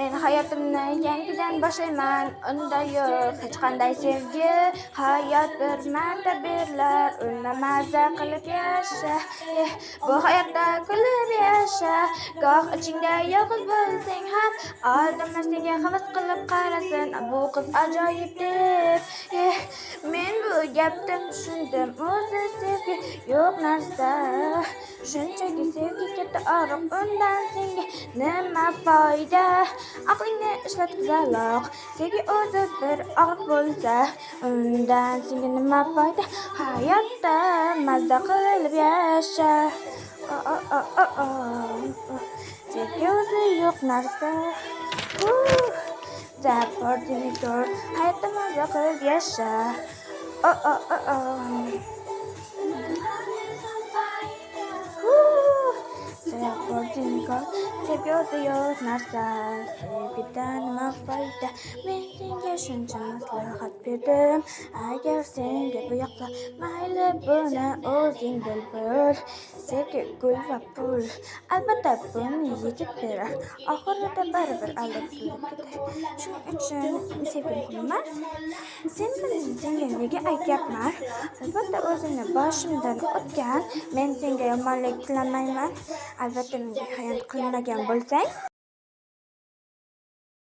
Men hayotimni yangidan boshlayman, unda yo'q hech qanday sevgi. Hayot bir marta berilar, unda mazza qilib yasha. Bu hayotda kulib yasha. Goh ichingda yolg'iz bo'lsang ham, odamlar senga havas qilib qarasin, bu qiz ajoyib deb. Men bu gapdan tushundim, o'zi sevgi yo'q narsa. Shunchaki sevgi katta og'riq, undan senga nima foyda? Aqlingni ishlat qizaloq, sevgi o'zi bir og'riq bo'lsa, undan senga nima foyda? Hayotda mazza qilib yasha. Sevgi o'zi yo'q narsa. Zapordinitor, hayotda mazza qilib yasha. Zapordinitor, sevgi o'zi yo'q narsa. Sevgidan nima foyda? Men senga shuncha maslahat berdim. Agar senga bu yoqsa, mayli buni o'zing bil. Sevgi gul va pul, albatta buni yigit berar. Oxirida baribir aldab silib ketar. Shuning uchun sevgi muhim emas. Sen bilan senga nega aytyapman? Albatta o'zimni boshimdan o'tgan. Men senga yomonlik tilamayman. Albatta menga xiyonat qilmagan bo'lsang